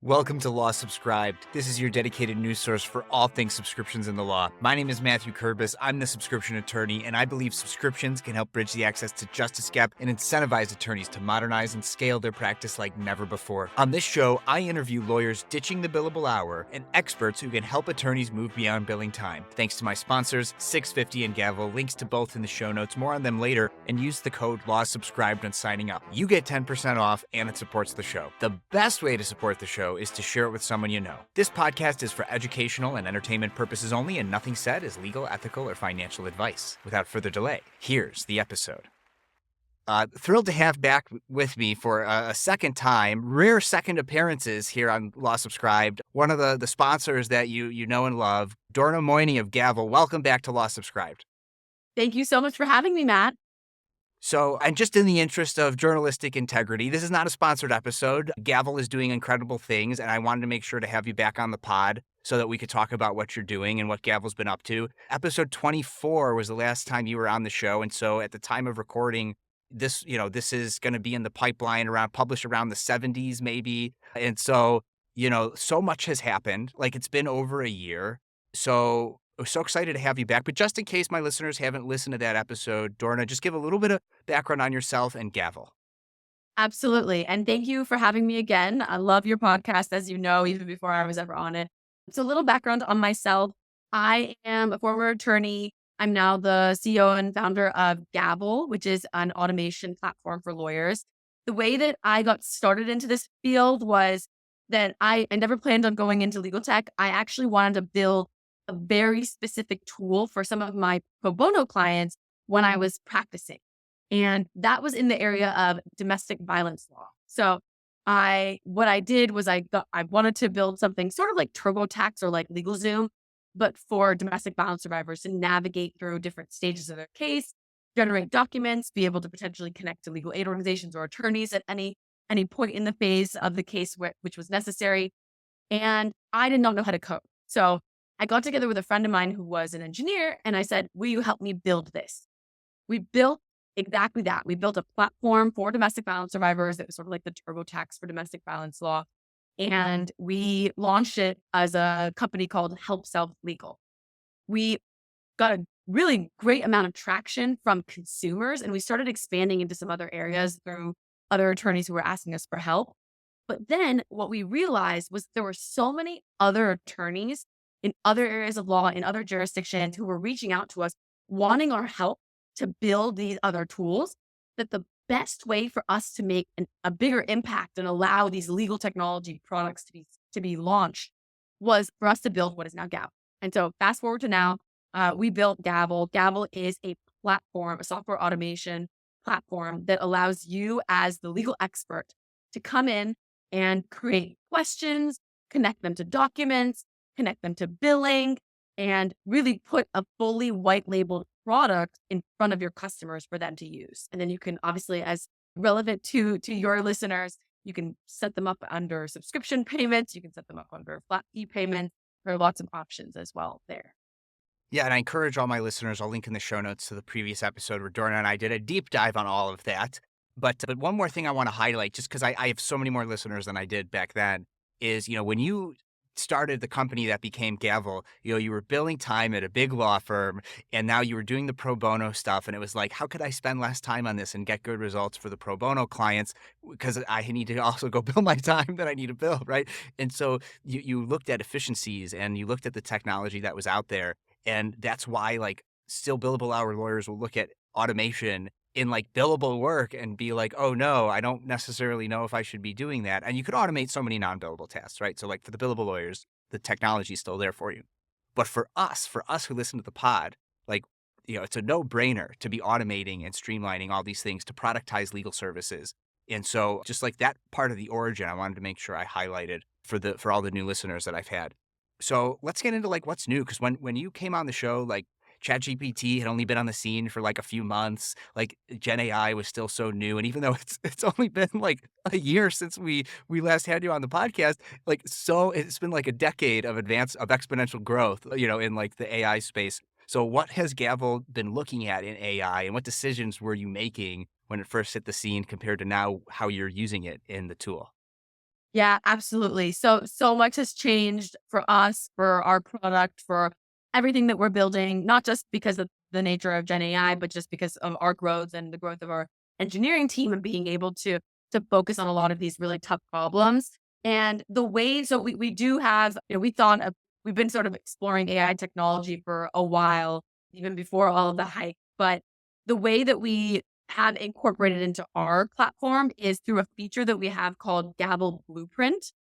Welcome to Law Subscribed. This is your dedicated news source for all things subscriptions in the law. My name is Matthew Kurbis. I'm the subscription attorney, and I believe subscriptions can help bridge the access to justice gap and incentivize attorneys to modernize and scale their practice like never before. On this show, I interview lawyers ditching the billable hour and experts who can help attorneys move beyond billing time. Thanks to my sponsors, 650 and Gavel. Links to both in the show notes. More on them later, and use the code LAWSUBSCRIBED when signing up. You get 10% off, and it supports the show. The best way to support the show is to share it with someone you know. This podcast is for educational and entertainment purposes only, and nothing said is legal, ethical, or financial advice. Without further delay, here's the episode. Thrilled to have back with me for a second time, rare second appearances here on Law Subscribed, one of the sponsors that you know and love, Dorna Moyney of Gavel. Welcome back to Law Subscribed. Thank you so much for having me, Matt. So, and just in the interest of journalistic integrity, this is not a sponsored episode. Gavel is doing incredible things, and I wanted to make sure to have you back on the pod so that we could talk about what you're doing and what Gavel's been up to. Episode 24 was the last time you were on the show, and so at the time of recording, this is going to be in the pipeline published around the 70s maybe. And so, so much has happened. Like, it's been over a year. So I'm so excited to have you back. But just in case my listeners haven't listened to that episode, Dorna, just give a little bit of background on yourself and Gavel. Absolutely. And thank you for having me again. I love your podcast, as you know, even before I was ever on it. So a little background on myself. I am a former attorney. I'm now the CEO and founder of Gavel, which is an automation platform for lawyers. The way that I got started into this field was that I never planned on going into legal tech. I actually wanted to build a very specific tool for some of my pro bono clients when I was practicing. And that was in the area of domestic violence law. So what I did was I wanted to build something sort of like TurboTax or like LegalZoom, but for domestic violence survivors to navigate through different stages of their case, generate documents, be able to potentially connect to legal aid organizations or attorneys at any point in the phase of the case which was necessary. And I did not know how to code. So I got together with a friend of mine who was an engineer, and I said, will you help me build this? We built exactly that. We built a platform for domestic violence survivors that was sort of like the TurboTax for domestic violence law. And we launched it as a company called Help Self Legal. We got a really great amount of traction from consumers, and we started expanding into some other areas through other attorneys who were asking us for help. But then what we realized was there were so many other attorneys in other areas of law, in other jurisdictions who were reaching out to us, wanting our help to build these other tools, that the best way for us to make a bigger impact and allow these legal technology products to be launched was for us to build what is now Gavel. And so fast forward to now, we built Gavel. Gavel is a platform, a software automation platform that allows you as the legal expert to come in and create questions, connect them to documents, connect them to billing, and really put a fully white labeled product in front of your customers for them to use. And then you can obviously, as relevant to your listeners, you can set them up under subscription payments. You can set them up under flat fee payments. There are lots of options as well there. Yeah, and I encourage all my listeners, I'll link in the show notes to the previous episode where Dorna and I did a deep dive on all of that. But one more thing I want to highlight, just because I have so many more listeners than I did back then, is, when you started the company that became Gavel, you were billing time at a big law firm, and now you were doing the pro bono stuff. And it was like, how could I spend less time on this and get good results for the pro bono clients? Because I need to also go bill my time that I need to bill, right? And so you looked at efficiencies and you looked at the technology that was out there. And that's why, like, still billable hour lawyers will look at automation in like billable work and be like, oh no, I don't necessarily know if I should be doing that. And you could automate so many non-billable tasks, right? So like for the billable lawyers, the technology is still there for you. But for us who listen to the pod, like, it's a no-brainer to be automating and streamlining all these things to productize legal services. And so just like that part of the origin, I wanted to make sure I highlighted for all the new listeners that I've had. So let's get into like what's new. Because when you came on the show, like ChatGPT had only been on the scene for like a few months. Like Gen AI was still so new, and even though it's only been like a year since we last had you on the podcast, like so it's been like a decade of exponential growth, in like the AI space. So what has Gavel been looking at in AI, and what decisions were you making when it first hit the scene compared to now how you're using it in the tool? Yeah, absolutely. So much has changed for us, for our product, for everything that we're building, not just because of the nature of Gen AI, but just because of our growth and the growth of our engineering team and being able to focus on a lot of these really tough problems. And the way, so we do have, we've been sort of exploring AI technology for a while, even before all of the hype. But the way that we have incorporated into our platform is through a feature that we have called Gavel Blueprint.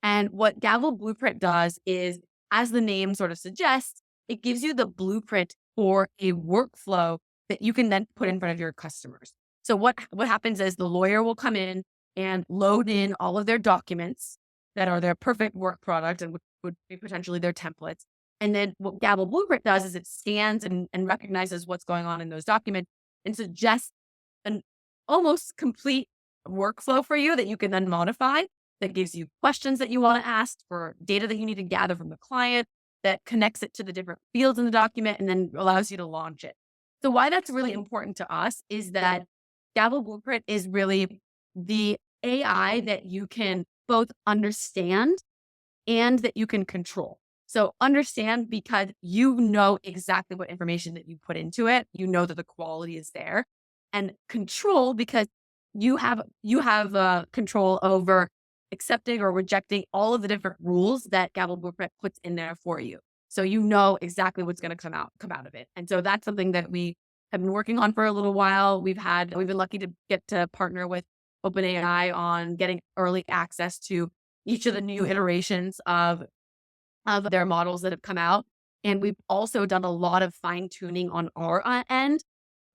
And what Gavel Blueprint does is, as the name sort of suggests, it gives you the blueprint for a workflow that you can then put in front of your customers. So what happens is the lawyer will come in and load in all of their documents that are their perfect work product and would be potentially their templates. And then what Gavel Blueprint does is it scans and recognizes what's going on in those documents and suggests an almost complete workflow for you that you can then modify, that gives you questions that you want to ask for data that you need to gather from the client, that connects it to the different fields in the document and then allows you to launch it. So why that's really important to us is that Gavel Blueprint is really the AI that you can both understand and that you can control. So understand because you know exactly what information that you put into it. You know that the quality is there, and control because you have control over accepting or rejecting all of the different rules that Gavel Blueprint puts in there for you. So you know exactly what's going to come out of it. And so that's something that we have been working on for a little while. We've been lucky to get to partner with OpenAI on getting early access to each of the new iterations of their models that have come out. And we've also done a lot of fine tuning on our end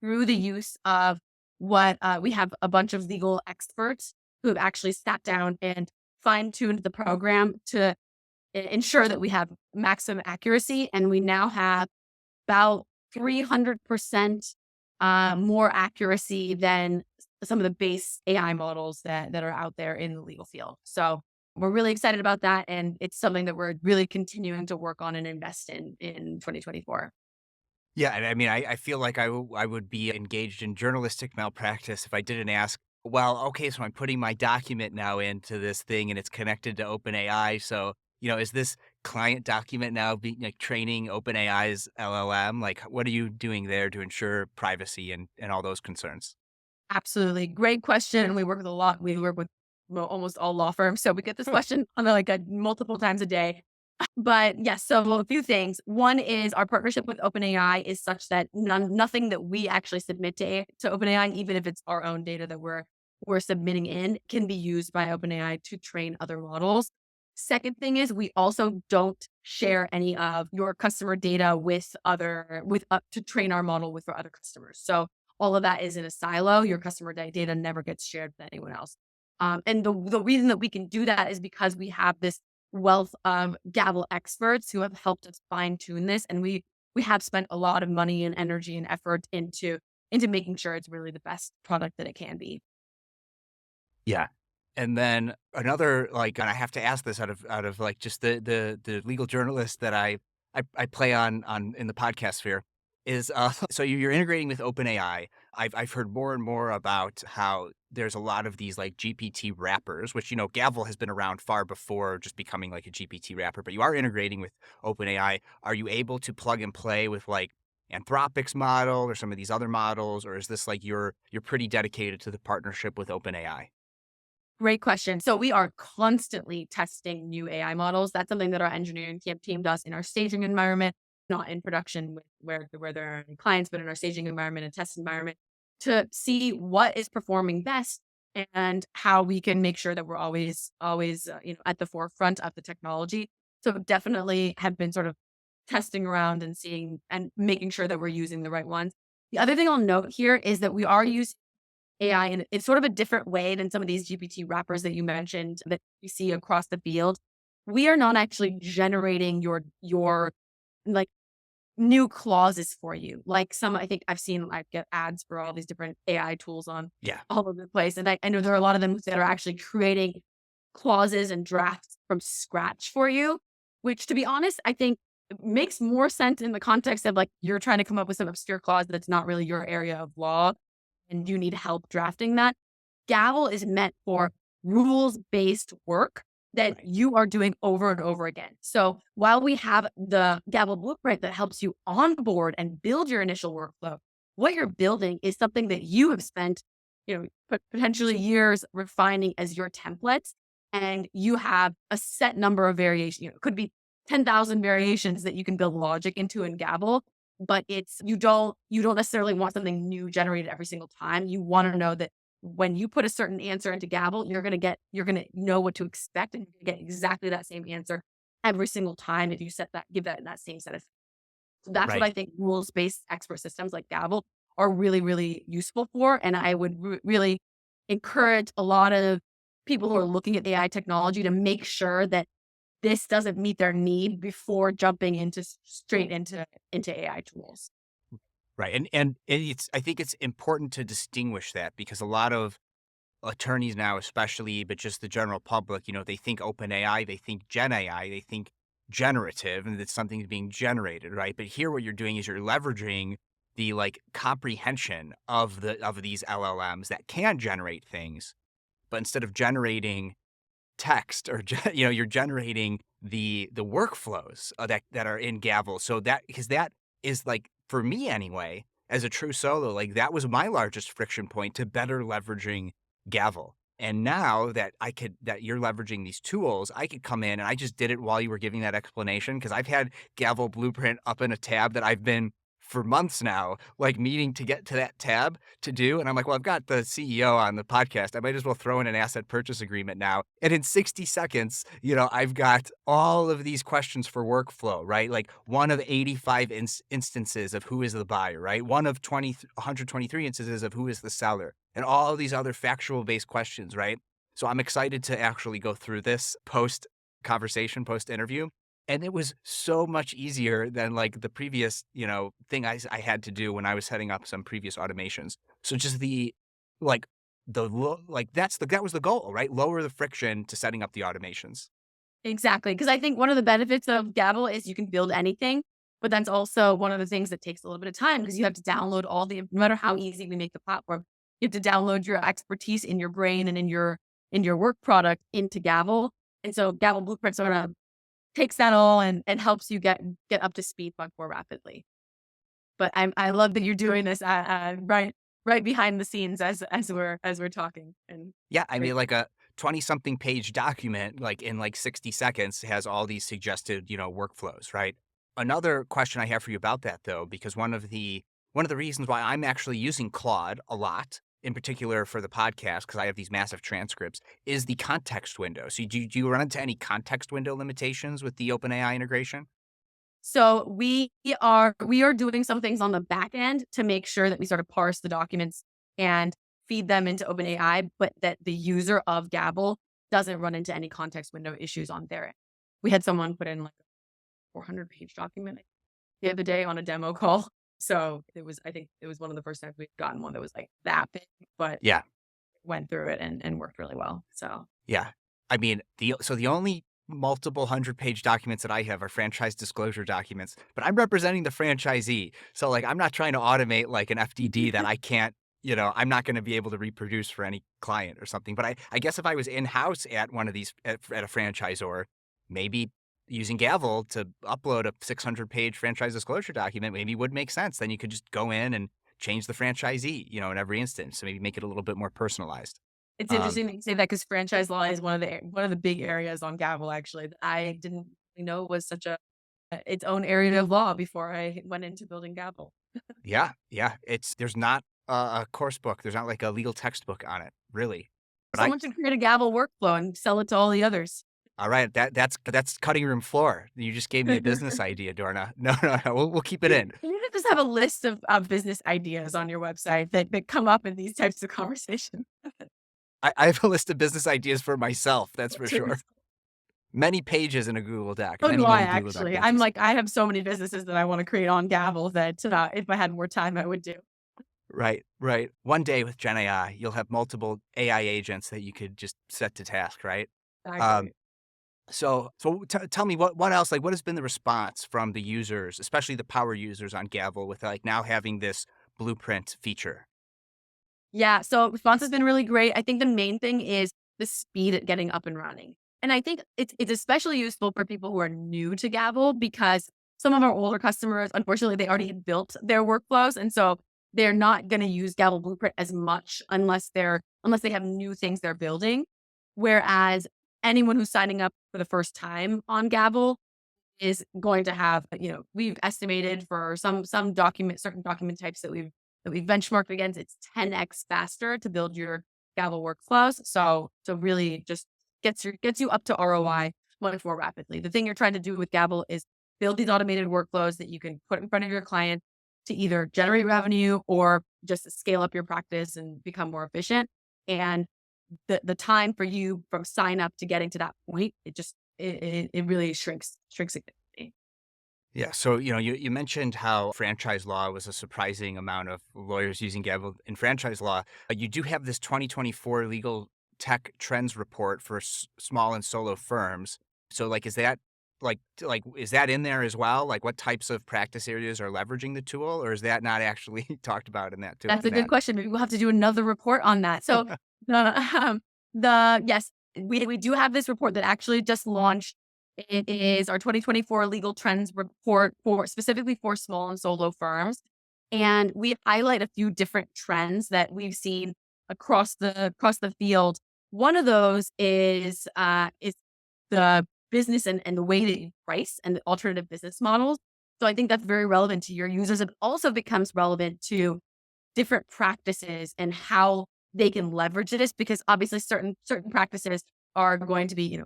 through the use of what we have a bunch of legal experts who have actually sat down and fine tuned the program to ensure that we have maximum accuracy. And we now have about 300% more accuracy than some of the base AI models that are out there in the legal field. So we're really excited about that, and it's something that we're really continuing to work on and invest in 2024. Yeah, and I mean, I feel like I would be engaged in journalistic malpractice if I didn't ask, well, okay, so I'm putting my document now into this thing and it's connected to OpenAI. So, is this client document now being like training OpenAI's LLM? Like, what are you doing there to ensure privacy and all those concerns? Absolutely, great question. We work with almost all law firms, so we get this Huh. question on like a multiple times a day. But yes, so a few things. One is our partnership with OpenAI is such that nothing that we actually submit to OpenAI, even if it's our own data that we're submitting in, can be used by OpenAI to train other models. Second thing is we also don't share any of your customer data with to train our model with for other customers. So all of that is in a silo. Your customer data never gets shared with anyone else. And the reason that we can do that is because we have this wealth of Gavel experts who have helped us fine tune this, and we have spent a lot of money and energy and effort into making sure it's really the best product that it can be. Yeah. And then another like, and I have to ask this out of like just the legal journalist that I play on in the podcast sphere is so you're integrating with OpenAI. I've heard more and more about how there's a lot of these like GPT wrappers, which Gavel has been around far before just becoming like a GPT wrapper, but you are integrating with OpenAI. Are you able to plug and play with like Anthropic's model or some of these other models, or is this like you're pretty dedicated to the partnership with OpenAI? Great question. So we are constantly testing new AI models. That's something that our engineering team does in our staging environment, not in production where there are any clients, but in our staging environment and test environment to see what is performing best and how we can make sure that we're always at the forefront of the technology. So definitely have been sort of testing around and seeing and making sure that we're using the right ones. The other thing I'll note here is that we are using AI in it's sort of a different way than some of these GPT wrappers that you mentioned that you see across the field. We are not actually generating your like new clauses for you. Like some I think I've seen I get ads for all these different AI tools on Yeah. all over the place. And I know there are a lot of them that are actually creating clauses and drafts from scratch for you, which to be honest, I think makes more sense in the context of like you're trying to come up with some obscure clause that's not really your area of law and you need help drafting that. Gavel is meant for rules-based work that Right. you are doing over and over again. So while we have the Gavel blueprint that helps you onboard and build your initial workflow, what you're building is something that you have spent, potentially years refining as your templates, and you have a set number of variations. It could be 10,000 variations that you can build logic into in Gavel, but you don't necessarily want something new generated every single time. You want to know that when you put a certain answer into Gavel, you're gonna know what to expect, and you're gonna get exactly that same answer every single time if you give that same set of. So that's what Right. I think rules-based expert systems like Gavel are really, really useful for. And I would really encourage a lot of people who are looking at AI technology to make sure that this doesn't meet their need before jumping straight into AI tools. Right. And it's I think it's important to distinguish that because a lot of attorneys now, especially, but just the general public, they think open AI, they think Gen AI, they think generative, and that something's being generated, right? But here, what you're doing is you're leveraging the like comprehension of these LLMs that can generate things, but instead of generating text or you're generating the workflows that are in Gavel. So that because that is like for me anyway, as a true solo, like that was my largest friction point to better leveraging Gavel. And now that you're leveraging these tools, I could come in and I just did it while you were giving that explanation because I've had Gavel Blueprint up in a tab that I've been for months now, like meaning to get to that tab to do. And I'm like, well, I've got the CEO on the podcast. I might as well throw in an asset purchase agreement now. And in 60 seconds, I've got all of these questions for workflow, right? Like one of 85 instances of who is the buyer, right? One of 123 instances of who is the seller, and all these other factual based questions, right? So I'm excited to actually go through this post conversation, post interview, and it was so much easier than like the previous, thing I had to do when I was setting up some previous automations. So just like, that was the goal, right? Lower the friction to setting up the automations. Exactly, because I think one of the benefits of Gavel is you can build anything, but that's also one of the things that takes a little bit of time because you have to download no matter how easy we make the platform, you have to download your expertise in your brain and in your work product into Gavel. And so Gavel Blueprint sort of takes that all and helps you get up to speed much more rapidly. But I love that you're doing this right behind the scenes as we're talking, and Yeah, I great. mean, like a 20 something page document, like in like 60 seconds, has all these suggested, workflows, right? Another question I have for you about that, though, because one of the reasons why I'm actually using Claude a lot, in particular for the podcast, because I have these massive transcripts, is the context window. So do you run into any context window limitations with the OpenAI integration? So we are doing some things on the back end to make sure that we sort of parse the documents and feed them into OpenAI, but that the user of Gavel doesn't run into any context window issues on their end. We had someone put in like a 400-page document the other day on a demo call. So I think it was one of the first times we've gotten one that was like that big, but Yeah. went through it and worked really well. So Yeah. I mean, the only multiple 100-page documents that I have are franchise disclosure documents, but I'm representing the franchisee. So, like, I'm not trying to automate like an FDD that I can't, I'm not gonna be able to reproduce for any client or something. But I guess if I was in-house at one of these at a franchisor, maybe using Gavel to upload a 600-page franchise disclosure document maybe would make sense. Then you could just go in and change the franchisee, in every instance. So maybe make it a little bit more personalized. it's Um, interesting that you say that because franchise law is one of the big areas on Gavel actually that I didn't really know was such its own area of law before I went into building Gavel. Yeah, yeah, there's not a course book, there's not like a legal textbook on it, really. But Someone should create a Gavel workflow and sell it to all the others. all right, that's cutting room floor. You just gave me a business idea, Dorna. No, no, no, we'll keep it You in. you need to just have a list of business ideas on your website that come up in these types of conversations. I have a list of business ideas for myself, that's for sure. Many pages in a Google Doc, So do many, I many Google Doc actually. I'm pages. like, I have so many businesses that I wanna create on Gavel that, if I had more time, I would do. Right, right. One day with Gen AI, you'll have multiple AI agents that you could just set to task, right? Um, Exactly. so tell me what else, like, what has been the response from the users, especially the power users on Gavel with, like, now having this blueprint feature? Yeah, so response has been really great. I think the main thing is the speed at getting up and running. And I think it's especially useful for people who are new to Gavel because some of our older customers, unfortunately, they already had built their workflows, and so they're not going to use Gavel Blueprint as much unless they have new things they're building. Whereas anyone who's signing up for the first time on Gavel is going to have, we've estimated for certain document types that we've benchmarked against, it's 10x faster to build your Gavel workflows. So really just gets you up to ROI much more rapidly. The thing you're trying to do with Gavel is build these automated workflows that you can put in front of your client to either generate revenue or just scale up your practice and become more efficient. And the time for you from sign up to getting to that point, it really shrinks significantly. Yeah. So, you mentioned how franchise law was a surprising amount of lawyers using Gavel in franchise law. You do have this 2024 legal tech trends report for small and solo firms. So, is that in there as well? Like, what types of practice areas are leveraging the tool, or is that not actually talked about in that tool? That's a good question. Maybe we'll have to do another report on that. So the the yes, we do have this report that actually just launched. It is our 2024 legal trends report for specifically for small and solo firms. And we highlight a few different trends that we've seen across the field. One of those is the business and the way that you price and the alternative business models. So I think that's very relevant to your users. It also becomes relevant to different practices and how they can leverage this because obviously certain practices are going to be,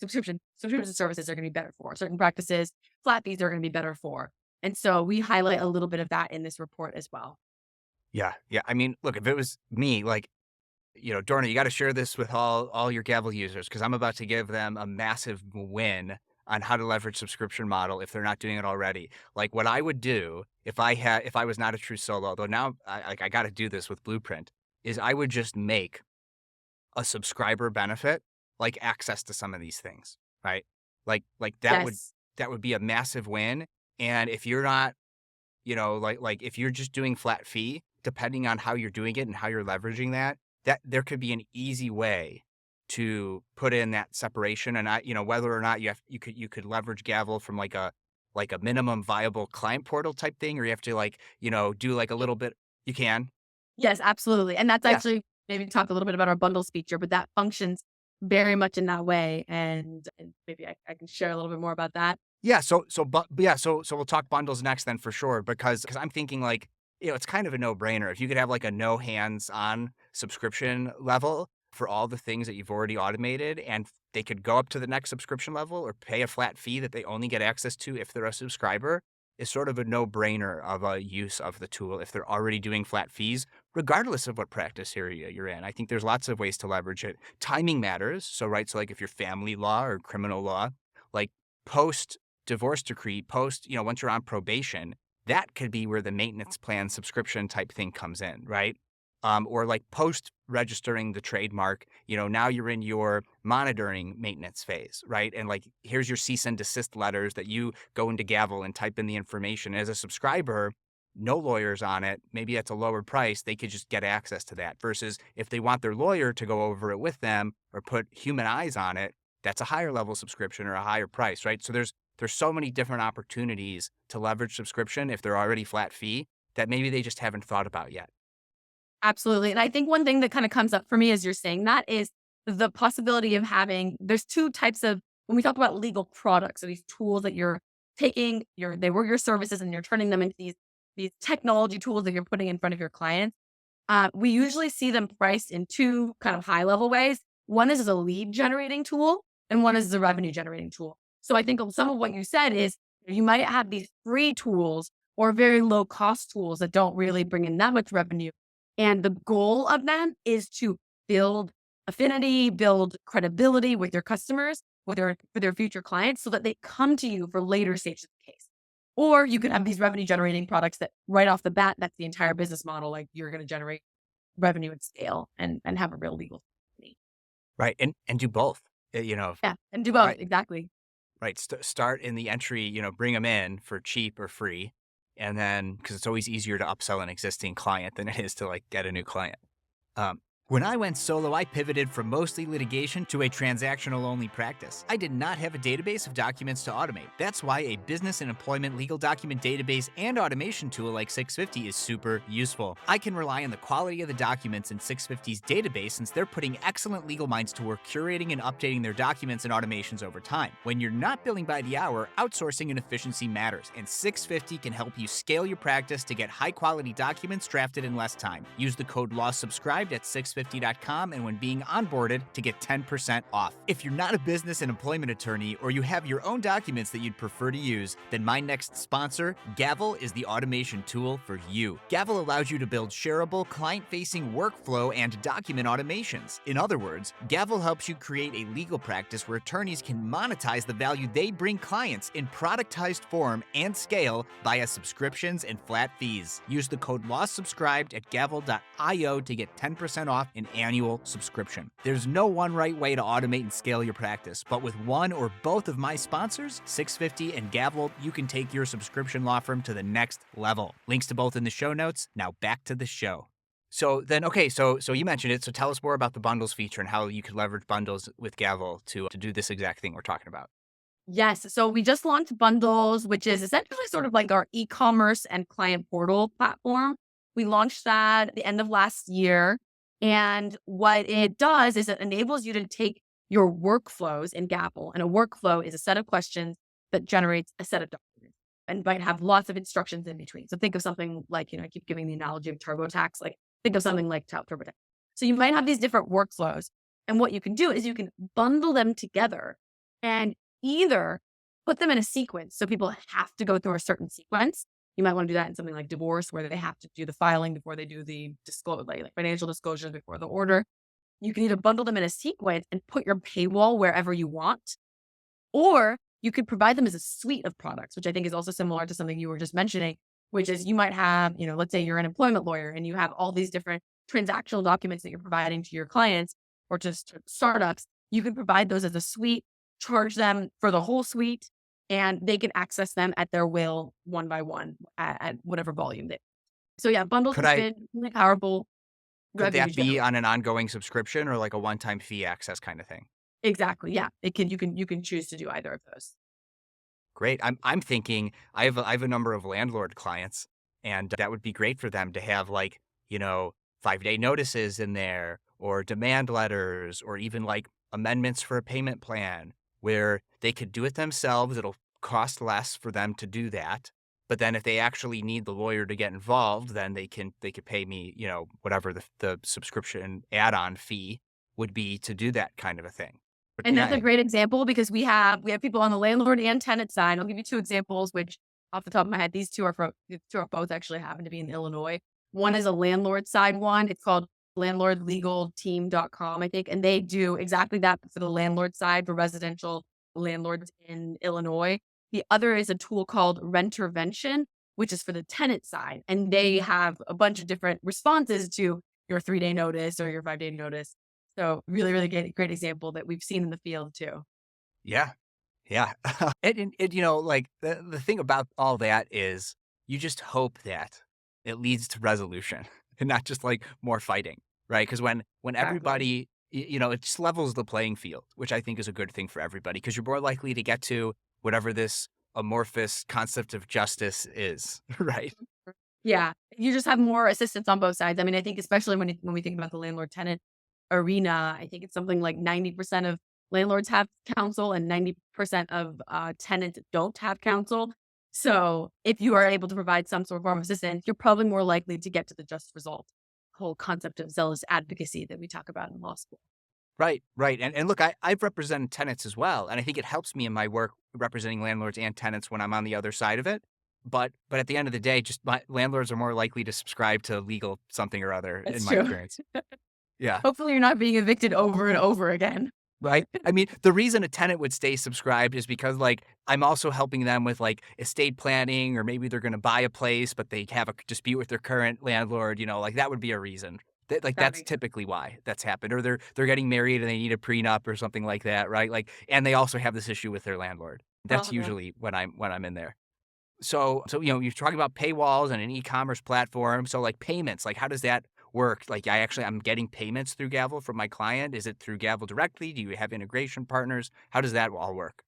subscription services are going to be better for certain practices, flat fees are going to be better for. And so we highlight a little bit of that in this report as well. Yeah. Yeah. I mean, look, if it was me, like, Dorna, you got to share this with all your Gavel users because I'm about to give them a massive win on how to leverage subscription model if they're not doing it already. Like what I would do if I was not a true solo, though now I got to do this with Blueprint, is I would just make a subscriber benefit like access to some of these things, right? Like Yes. that would be a massive win. And if you're not if you're just doing flat fee, depending on how you're doing it and how you're leveraging that there could be an easy way to put in that separation. And whether or not you could leverage Gavel from like a minimum viable client portal type thing, or you have to do like a little bit. You can. Yes, absolutely. And that's Yeah. actually maybe talk a little bit about our bundles feature, but that functions very much in that way. And maybe I can share a little bit more about that. Yeah, so we'll talk bundles next then for sure because I'm thinking like, it's kind of a no-brainer. If you could have like a no hands-on subscription level for all the things that you've already automated and they could go up to the next subscription level or pay a flat fee that they only get access to if they're a subscriber is sort of a no-brainer of a use of the tool if they're already doing flat fees, regardless of what practice area you're in. I think there's lots of ways to leverage it. Timing matters. So, right, so like if you're family law or criminal law, like post divorce decree post, once you're on probation, that could be where the maintenance plan subscription type thing comes in, right? Or like post registering the trademark, now you're in your monitoring maintenance phase, right? And like, here's your cease and desist letters that you go into Gavel and type in the information. As a subscriber, no lawyers on it. Maybe that's a lower price. They could just get access to that. Versus if they want their lawyer to go over it with them or put human eyes on it, that's a higher level subscription or a higher price, right? So there's so many different opportunities to leverage subscription if they're already flat fee that maybe they just haven't thought about yet. Absolutely. And I think one thing that kind of comes up for me as you're saying that is the possibility of there's two types of, when we talk about legal products or these tools that you're taking, they were your services and you're turning them into these technology tools that you're putting in front of your clients. We usually see them priced in two kind of high level ways. One is as a lead generating tool and one is as a revenue generating tool. So I think some of what you said is you might have these free tools or very low cost tools that don't really bring in that much revenue. And the goal of them is to build affinity, build credibility with your customers, with their future clients so that they come to you for later stages of the case. Or you could have these revenue generating products that right off the bat, that's the entire business model. Like you're going to generate revenue at scale and have a real legal company. Right. And do both. Yeah. And do both. Right. Exactly. Right. Start in the entry, bring them in for cheap or free. And then, because it's always easier to upsell an existing client than it is to like get a new client. Um, When I went solo, I pivoted from mostly litigation to a transactional only practice. I did not have a database of documents to automate. That's why a business and employment legal document database and automation tool like 650 is super useful. I can rely on the quality of the documents in 650's database since they're putting excellent legal minds to work curating and updating their documents and automations over time. When you're not billing by the hour, outsourcing and efficiency matters, and 650 can help you scale your practice to get high quality documents drafted in less time. Use the code LAWSubscribed at 650.com and when being onboarded to get 10% off. If you're not a business and employment attorney or you have your own documents that you'd prefer to use, then my next sponsor, Gavel, is the automation tool for you. Gavel allows you to build shareable, client-facing workflow and document automations. In other words, Gavel helps you create a legal practice where attorneys can monetize the value they bring clients in productized form and scale via subscriptions and flat fees. Use the code LAWSubscribed at gavel.io to get 10% off an annual subscription. There's no one right way to automate and scale your practice, but with one or both of my sponsors, 650 and Gavel, you can take your subscription law firm to the next level. Links to both in the show notes. Now back to the show. So then, okay, so you mentioned it. So tell us more about the bundles feature and how you could leverage bundles with Gavel to do this exact thing we're talking about. Yes. So we just launched Bundles, which is essentially sort of like our e-commerce and client portal platform. We launched that at the end of last year. And what it does is it enables you to take your workflows in Gavel. And a workflow is a set of questions that generates a set of documents and might have lots of instructions in between. So think of something like, I keep giving the analogy of TurboTax, like think of something like TurboTax. So you might have these different workflows. And what you can do is you can bundle them together and either put them in a sequence. So people have to go through a certain sequence. You might want to do that in something like divorce, where they have to do the filing before they do the disclose, like financial disclosures before the order. You can either bundle them in a sequence and put your paywall wherever you want, or you could provide them as a suite of products, which I think is also similar to something you were just mentioning, which is you might have, let's say you're an employment lawyer and you have all these different transactional documents that you're providing to your clients or just startups. You can provide those as a suite, charge them for the whole suite, and they can access them at their will one by one at whatever volume they. So yeah, bundles Could has I been really powerful could revenue that be generator. on an ongoing subscription or like a one-time fee access kind of thing? Exactly. Yeah. You can choose to do either of those. Great. I'm thinking I have a number of landlord clients, and that would be great for them to have like, 5-day notices in there or demand letters or even like amendments for a payment plan where they could do it themselves. It'll cost less for them to do that. But then if they actually need the lawyer to get involved, then they could pay me, whatever the subscription add-on fee would be to do that kind of a thing. But And that's a yeah, great example because we have people on the landlord and tenant side. I'll give you two examples, which off the top of my head, these two are both actually happen to be in Illinois. One is a landlord side one. It's called landlordlegalteam.com, I think. And they do exactly that for the landlord side for residential landlords in Illinois. The other is a tool called Rentervention, which is for the tenant side. And they have a bunch of different responses to your 3-day notice or your 5-day notice. So really, really great example that we've seen in the field too. yeah. Yeah. Like the thing about all that is you just hope that it leads to resolution and not just like more fighting, right? Because when Exactly. everybody, it just levels the playing field, which I think is a good thing for everybody because you're more likely to get to whatever this amorphous concept of justice is, right? Yeah, you just have more assistance on both sides. I mean, I think especially when we think about the landlord tenant arena, I think it's something like 90% of landlords have counsel and 90% of tenants don't have counsel. So if you are able to provide some sort of form of assistance, you're probably more likely to get to the just result. Whole concept of zealous advocacy that we talk about in law school. Right, right. And look, I've represented tenants as well. And I think it helps me in my work representing landlords and tenants when I'm on the other side of it. But at the end of the day, just my landlords are more likely to subscribe to legal something or other in That's my true. experience. Yeah. Hopefully, you're not being evicted over and over again. Right. I mean, the reason a tenant would stay subscribed is because like I'm also helping them with like estate planning, or maybe they're going to buy a place, but they have a dispute with their current landlord, like that would be a reason. Like That that's makes sense. typically why that's happened. Or they're getting married and they need a prenup or something like that, right? Like, and they also have this issue with their landlord. That's Uh-huh. usually when I'm in there. So you're talking about paywalls and an e-commerce platform. So like payments, like how does that work? Like I'm getting payments through Gavel from my client. Is it through Gavel directly? Do you have integration partners? How does that all work?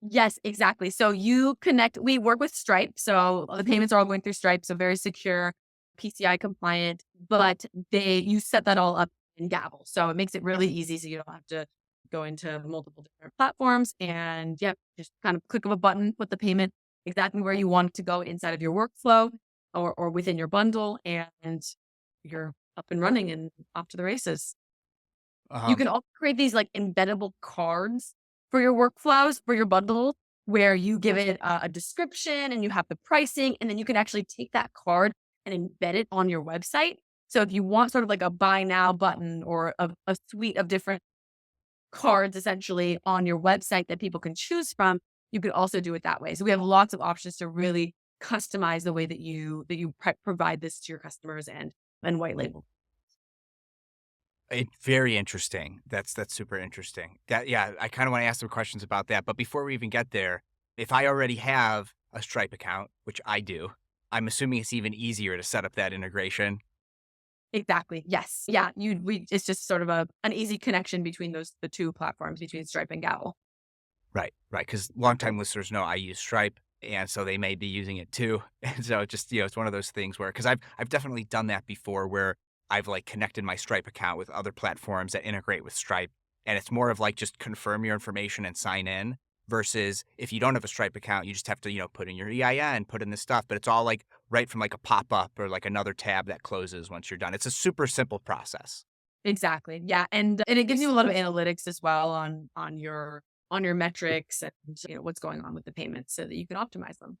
Yes, exactly. So we work with Stripe. So the payments are all going through Stripe. So very secure, PCI compliant, but you set that all up in Gavel. So it makes it really easy. So you don't have to go into multiple different platforms and yep, just kind of click of a button, put the payment exactly where you want it to go inside of your workflow or within your bundle. And you're up and running and off to the races. You Um, can also create these like embeddable cards for your workflows, for your bundle, where you give it a description and you have the pricing, and then you can actually take that card and embed it on your website. So if you want sort of like a buy now button or a suite of different cards essentially on your website that people can choose from, you could also do it that way. So we have lots of options to really customize the way that you provide this to your customers and white label. Very interesting. That's super interesting. Yeah, I kind of want to ask some questions about that. But before we even get there, if I already have a Stripe account, which I do, I'm assuming it's even easier to set up that integration. Exactly. Yes. Yeah. It's just sort of an easy connection between the two platforms between Stripe and Gavel. Right, right. Because longtime listeners know I use Stripe, and so they may be using it too. And so it's one of those things where, because I've definitely done that before, where I've like connected my Stripe account with other platforms that integrate with Stripe, and it's more of like just confirm your information and sign in. Versus if you don't have a Stripe account, you just have to put in your EIN, put in this stuff, but it's all like right from like a pop up or like another tab that closes once you're done. It's a super simple process. Exactly. Yeah. And it gives you a lot of analytics as well on your metrics and what's going on with the payments so that you can optimize them.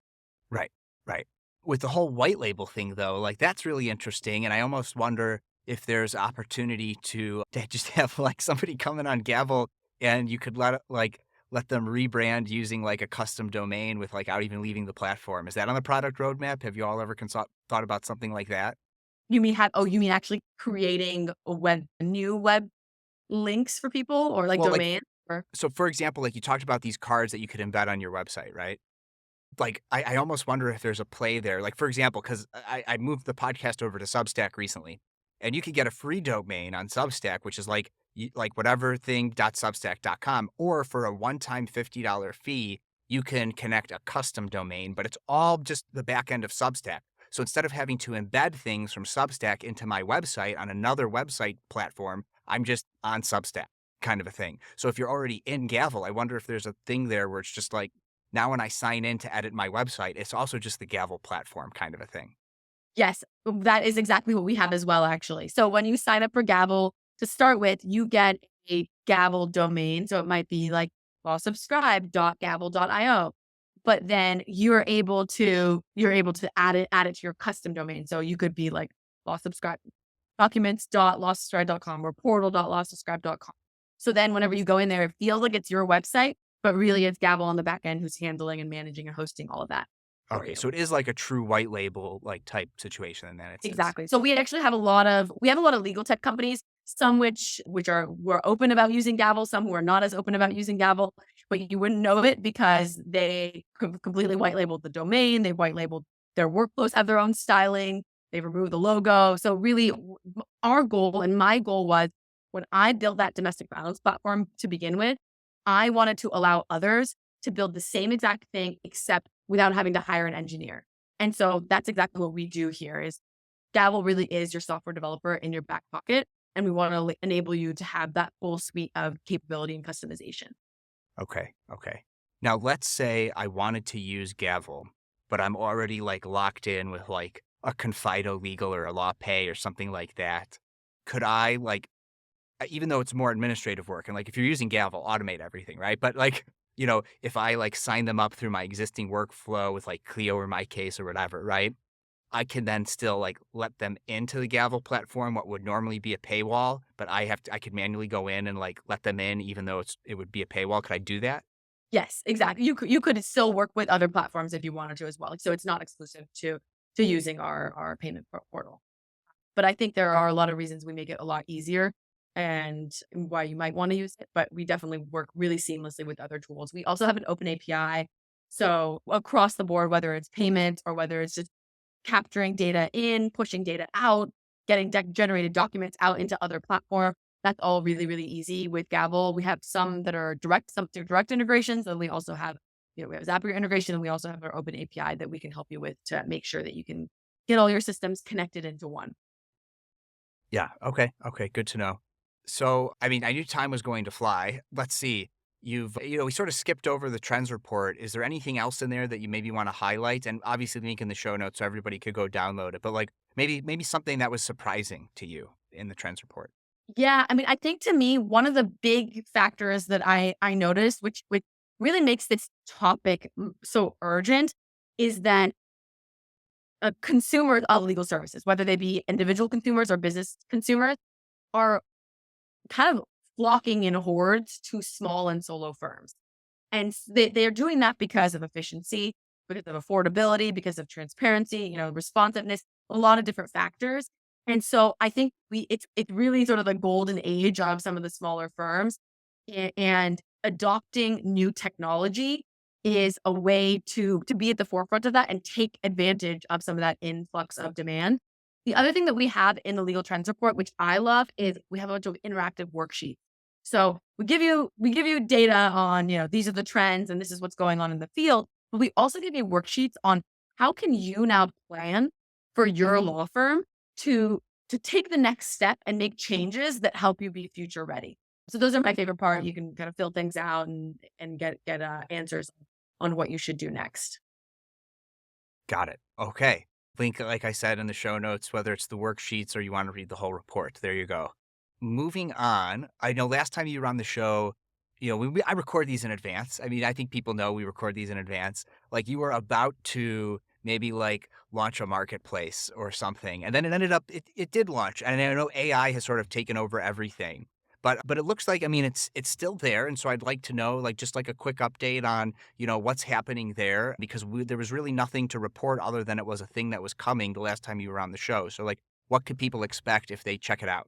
Right, right. With the whole white label thing, though, like that's really interesting, and I almost wonder if there's opportunity to just have like somebody come in on Gavel, and you could let them rebrand using like a custom domain without even leaving the platform. Is that on the product roadmap? Have you all ever thought about something like that? You mean actually creating new web links for people or like Well, like domain or so, for example, like you talked about these cards that you could embed on your website, right? Like, I almost wonder if there's a play there. Like, for example, because I moved the podcast over to Substack recently, and you could get a free domain on Substack, which is like whatever thing.substack.com, or for a one-time $50 fee, you can connect a custom domain, but it's all just the back end of Substack. So instead of having to embed things from Substack into my website on another website platform, I'm just on Substack kind of a thing. So if you're already in Gavel, I wonder if there's a thing there where it's just like, now when I sign in to edit my website, it's also just the Gavel platform kind of a thing. yes, that is exactly what we have as well, actually. So when you sign up for Gavel to start with, you get a Gavel domain. So it might be like lawsubscribe.gavel.io. But then you're able to add it to your custom domain. So you could be like lawsubscribe documents.lawsubscribe.com or portal.lawsubscribe.com. So then whenever you go in there, it feels like it's your website, but really it's Gavel on the back end who's handling and managing and hosting all of that for Okay, you. so it is like a true white label like type situation, and then it's Exactly. So we actually have a lot of legal tech companies, some which are were open about using Gavel, some who are not as open about using Gavel, but you wouldn't know it because they completely white labeled the domain, they white labeled their workflows have their own styling, they removed the logo. So really our goal and my goal was when I built that domestic violence platform to begin with, I wanted to allow others to build the same exact thing except without having to hire an engineer. And so that's exactly what we do here is Gavel really is your software developer in your back pocket. And we want to enable you to have that full suite of capability and customization. okay, okay. Now let's say I wanted to use Gavel, but I'm already like locked in with like a Confido Legal or a Law Pay or something like that. Could I like even though it's more administrative work and like if you're using Gavel, automate everything, right? But like, if I like sign them up through my existing workflow with like Clio or my case or whatever, right? I can then still like let them into the Gavel platform, what would normally be a paywall, but I could manually go in and like let them in, even though it would be a paywall. Could I do that? Yes, exactly. You could still work with other platforms if you wanted to as well. So it's not exclusive to using our payment portal. But I think there are a lot of reasons we make it a lot easier and why you might want to use it. But we definitely work really seamlessly with other tools. We also have an open API. So across the board, whether it's payments or whether it's just capturing data in, pushing data out, getting generated documents out into other platforms. That's all really, really easy with Gavel. We have some that are direct, some through direct integrations, and we also have, we have Zapier integration, and we also have our open API that we can help you with to make sure that you can get all your systems connected into one. Yeah. Okay. Okay. Good to know. So, I mean, I knew time was going to fly. Let's see. We sort of skipped over the trends report. Is there anything else in there that you maybe want to highlight? And obviously, link in the show notes so everybody could go download it. But like maybe something that was surprising to you in the trends report. Yeah, I mean, I think to me, one of the big factors that I noticed, which really makes this topic so urgent, is that consumers of legal services, whether they be individual consumers or business consumers, are kind of flocking in hordes to small and solo firms. And they're doing that because of efficiency, because of affordability, because of transparency, responsiveness, a lot of different factors. And so I think it's really sort of the golden age of some of the smaller firms, and adopting new technology is a way to be at the forefront of that and take advantage of some of that influx of demand. The other thing that we have in the legal trends report, which I love, is we have a bunch of interactive worksheets. So we give you data on, these are the trends and this is what's going on in the field, but we also give you worksheets on how can you now plan for your law firm to to take the next step and make changes that help you be future ready. So those are my favorite part. You can kind of fill things out and get answers on what you should do next. Got it. Okay. Link, like I said in the show notes, whether it's the worksheets or you want to read the whole report. There you go. Moving on, I know last time you were on the show, I record these in advance. I mean, I think people know we record these in advance. Like you were about to maybe like launch a marketplace or something, and then it ended up it did launch. And I know AI has sort of taken over everything. But it looks like, I mean, it's still there, and so I'd like to know, like, just like a quick update on, what's happening there because there was really nothing to report other than it was a thing that was coming the last time you were on the show. So, like, what could people expect if they check it out?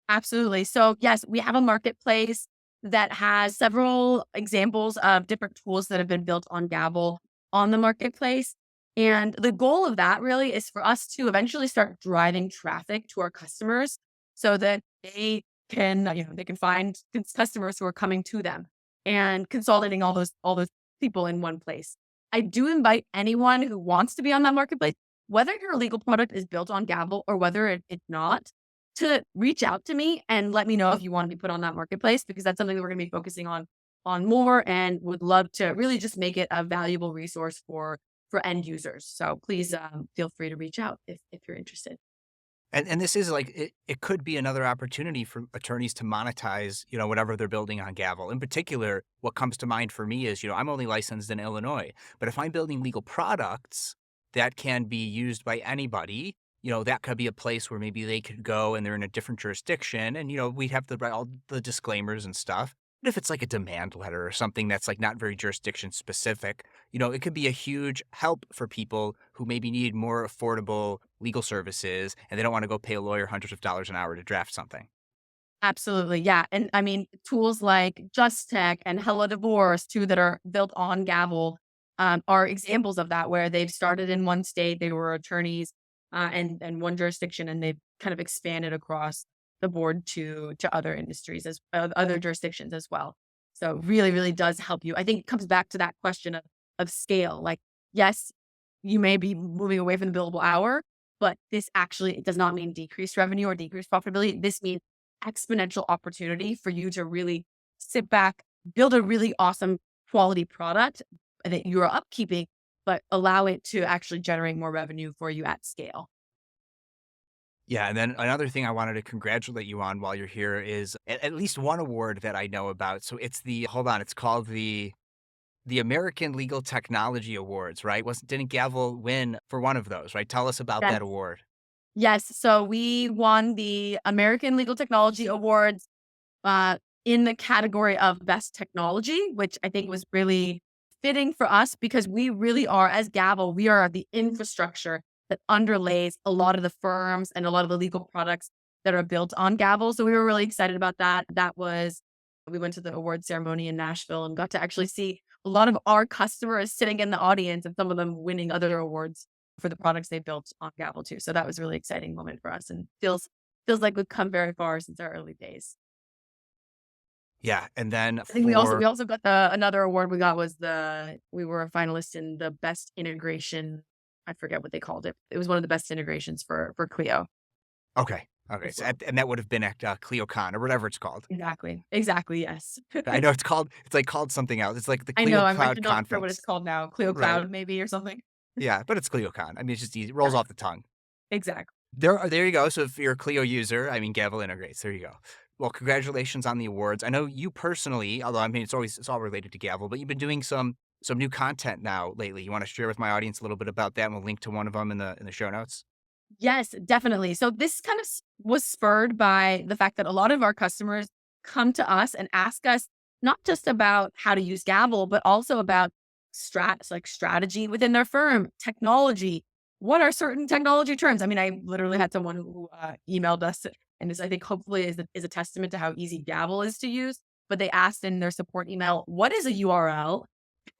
Absolutely. So, yes, we have a marketplace that has several examples of different tools that have been built on Gavel on the marketplace. And the goal of that really is for us to eventually start driving traffic to our customers so that they can find customers who are coming to them and consolidating all those people in one place. I do invite anyone who wants to be on that marketplace, whether your legal product is built on Gavel or whether it's not, to reach out to me and let me know if you want to be put on that marketplace, because that's something that we're going to be focusing on more, and would love to really just make it a valuable resource for end users. So please feel free to reach out if you're interested. And this is like it could be another opportunity for attorneys to monetize, whatever they're building on Gavel. In particular, what comes to mind for me is, I'm only licensed in Illinois, but if I'm building legal products that can be used by anybody, that could be a place where maybe they could go and they're in a different jurisdiction and, we'd have all the disclaimers and stuff. But if it's like a demand letter or something that's like not very jurisdiction specific, it could be a huge help for people who maybe need more affordable legal services and they don't want to go pay a lawyer hundreds of dollars an hour to draft something. Absolutely. Yeah. And I mean, tools like Just Tech and Hello Divorce, too, that are built on Gavel, are examples of that, where they've started in one state, they were attorneys and one jurisdiction, and they've kind of expanded across the board to other industries, as other jurisdictions as well. So really, really does help you. I think it comes back to that question of scale. Like, yes, you may be moving away from the billable hour, but this actually, it does not mean decreased revenue or decreased profitability. This means exponential opportunity for you to really sit back, build a really awesome quality product that you're upkeeping, but allow it to actually generate more revenue for you at scale. Yeah, and then another thing I wanted to congratulate you on while you're here is at least one award that I know about. So it's hold on, it's called the American Legal Technology Awards, right? Didn't Gavel win for one of those, right? Tell us about Yes. that award. Yes. So we won the American Legal Technology Awards uh, in the category of best technology, which I think was really fitting for us because we really are, as Gavel, we are the infrastructure that underlays a lot of the firms and a lot of the legal products that are built on Gavel. So we were really excited about that. We went to the award ceremony in Nashville and got to actually see a lot of our customers sitting in the audience and some of them winning other awards. for the products they built on Gavel too. So that was a really exciting moment for us and feels like we've come very far since our early days. Yeah, and then I think we for also got the another award we got was we were a finalist in the best integration. I forget what they called it. It was one of the best integrations for Clio okay, okay, as so well. and that would have been at, CleoCon or whatever it's called. Exactly. Exactly, yes. I know it's, like, called something else. It's like the I Clio know, I'm Cloud actually not sure what it's Conference, called now. Clio right? Cloud maybe or something. Yeah, but it's CleoCon. I mean, it's just easy, it rolls Yeah, off the tongue. exactly. There you go. So if you're a Clio user, I mean, Gavel integrates. There you go. Well, congratulations on the awards. I know you personally, although I mean it's all related to Gavel, but you've been doing some new content now lately. You want to share with my audience a little bit about that, and we'll link to one of them in the show notes. Yes, definitely. So this kind of was spurred by the fact that a lot of our customers come to us and ask us not just about how to use Gavel, but also about strategy within their firm, technology. What are certain technology terms? I mean, I literally had someone who emailed us, and this I think hopefully is a testament to how easy Gavel is to use. But they asked in their support email, "What is a URL?"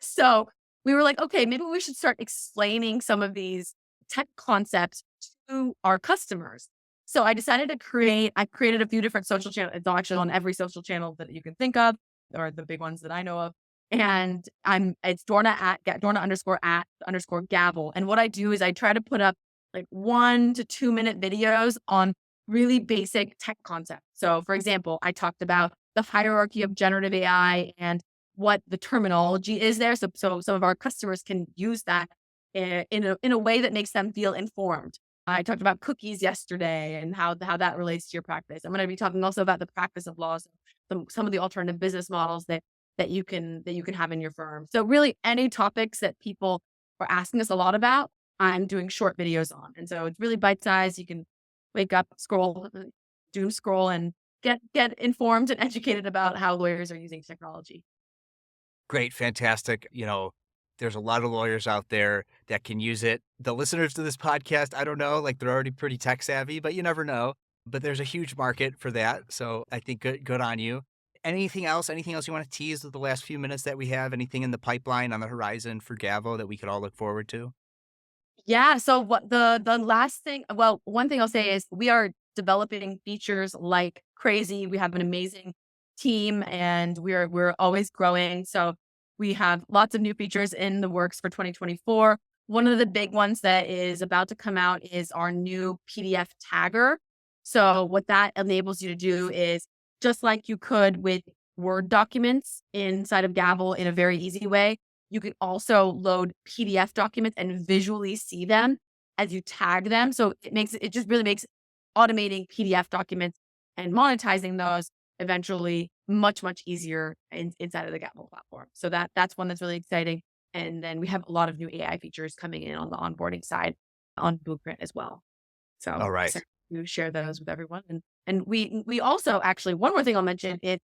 So we were like, okay, maybe we should start explaining some of these tech concepts to our customers. So I created a few different social channels. It's actually on every social channel that you can think of, or the big ones that I know of. And it's Dorna underscore at underscore Gavel. And what I do is I try to put up like 1 to 2 minute videos on really basic tech concepts. So for example, I talked about the hierarchy of generative AI and what the terminology is there. So some of our customers can use that in a way that makes them feel informed. I talked about cookies yesterday and how that relates to your practice. I'm going to be talking also about the practice of laws, some of the alternative business models that you can have in your firm. So really any topics that people are asking us a lot about, I'm doing short videos on. And so it's really bite sized. You can wake up, doom scroll and get informed and educated about how lawyers are using technology. Great, fantastic. There's a lot of lawyers out there that can use it. The listeners to this podcast, I don't know, like they're already pretty tech savvy, but you never know. But there's a huge market for that. So I think good on you. Anything else? Anything else you want to tease with the last few minutes that we have? Anything in the pipeline on the horizon for Gavo that we could all look forward to? Yeah, so what the last thing well, one thing I'll say is we are developing features like crazy. We have an amazing team and we're always growing. So we have lots of new features in the works for 2024. One of the big ones that is about to come out is our new PDF tagger. So what that enables you to do is just like you could with Word documents inside of Gavel in a very easy way, you can also load PDF documents and visually see them as you tag them. So it just really makes automating PDF documents and monetizing those eventually much, much easier inside of the Gavel platform. So that's one that's really exciting. And then we have a lot of new AI features coming in on the onboarding side on Blueprint as well. So All right. excited to share those with everyone. And we also actually one more thing I'll mention is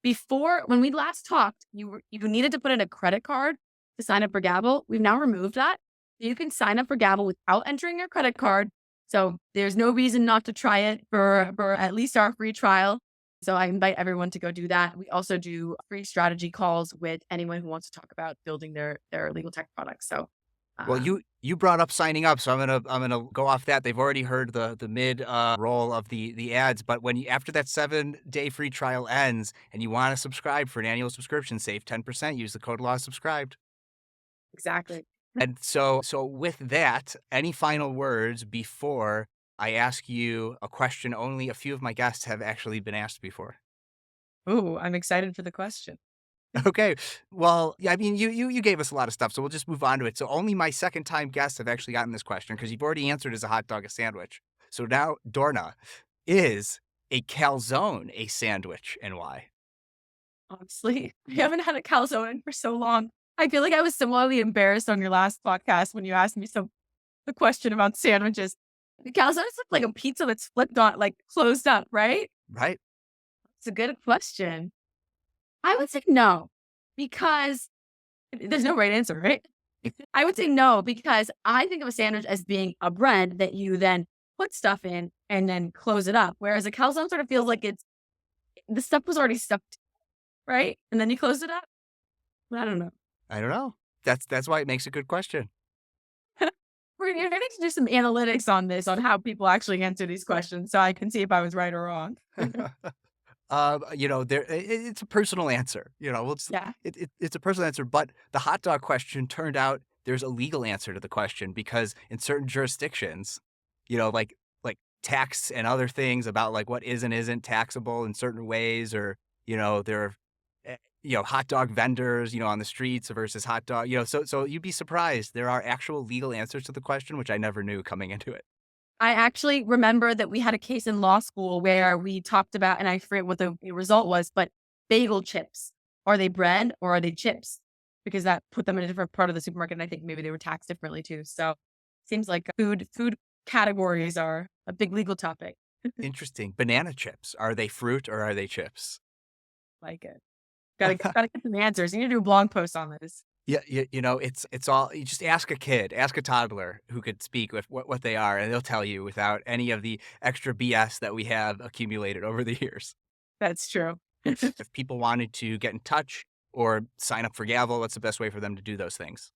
before when we last talked, you needed to put in a credit card to sign up for Gavel. We've now removed that. You can sign up for Gavel without entering your credit card. So there's no reason not to try it for at least our free trial. So I invite everyone to go do that. We also do free strategy calls with anyone who wants to talk about building their legal tech products. So Well, um, you brought up signing up, so I'm gonna go off that. They've already heard the mid roll of the ads, but when you after that 7-day free trial ends and you want to subscribe for an annual subscription, save 10%. Use the code law subscribed. exactly. And so with that, any final words before I ask you a question only a few of my guests have actually been asked before? Ooh, I'm excited for the question. Okay. Well, yeah, I mean, you gave us a lot of stuff, so we'll just move on to it. So only my second time guests have actually gotten this question because you've already answered as a hot dog a sandwich. So now, Dorna, is a calzone a sandwich and why? Honestly, I haven't had a calzone for so long. I feel like I was similarly embarrassed on your last podcast when you asked me the question about sandwiches. The calzones look like a pizza that's flipped on, like closed up, right? Right? It's a good question. I would say no, because there's no right answer, right? I would say no, because I think of a sandwich as being a bread that you then put stuff in and then close it up. Whereas a calzone sort of feels like the stuff was already stuffed, right? And then you close it up. I don't know. I don't know. That's why it makes a good question. You're gonna need to do some analytics on this, on how people actually answer these questions, so I can see if I was right or wrong. It's a personal answer. Yeah. It's a personal answer, but the hot dog question turned out there's a legal answer to the question because in certain jurisdictions, like tax and other things about like what is and isn't taxable in certain ways, or there are hot dog vendors, on the streets versus hot dog, so you'd be surprised. There are actual legal answers to the question, which I never knew coming into it. I actually remember that we had a case in law school where we talked about, and I forget what the result was, but bagel chips. Are they bread or are they chips? Because that put them in a different part of the supermarket. And I think maybe they were taxed differently too. So seems like food categories are a big legal topic. Interesting. Banana chips. Are they fruit or are they chips? Like it. Gotta get some answers. You need to do a blog post on this. Yeah, it's all you just ask a kid, ask a toddler who could speak with what they are, and they'll tell you without any of the extra BS that we have accumulated over the years. That's true. If people wanted to get in touch or sign up for Gavel, what's the best way for them to do those things?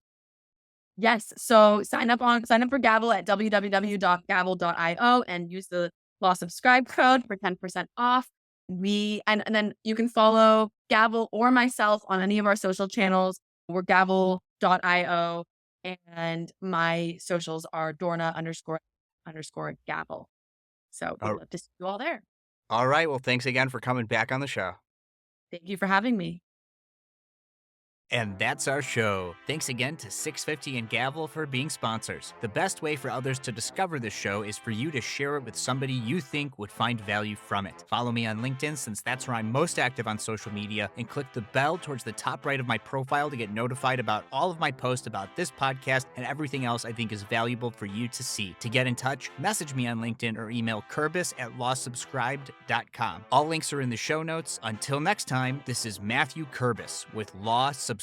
Yes. So sign up for Gavel at www.gavel.io and use the law subscribe code for 10% off. And then you can follow Gavel or myself on any of our social channels. We're gavel.io and my socials are Dorna__Gavel. So we'd Al love to see you all there. all right, well, thanks again for coming back on the show. Thank you for having me. And that's our show. Thanks again to 650 and Gavel for being sponsors. The best way for others to discover this show is for you to share it with somebody you think would find value from it. Follow me on LinkedIn, since that's where I'm most active on social media, and click the bell towards the top right of my profile to get notified about all of my posts about this podcast and everything else I think is valuable for you to see. To get in touch, message me on LinkedIn or email Kurbis@lawsubscribed.com. All links are in the show notes. Until next time, this is Matthew Kurbis with Law Subscribed.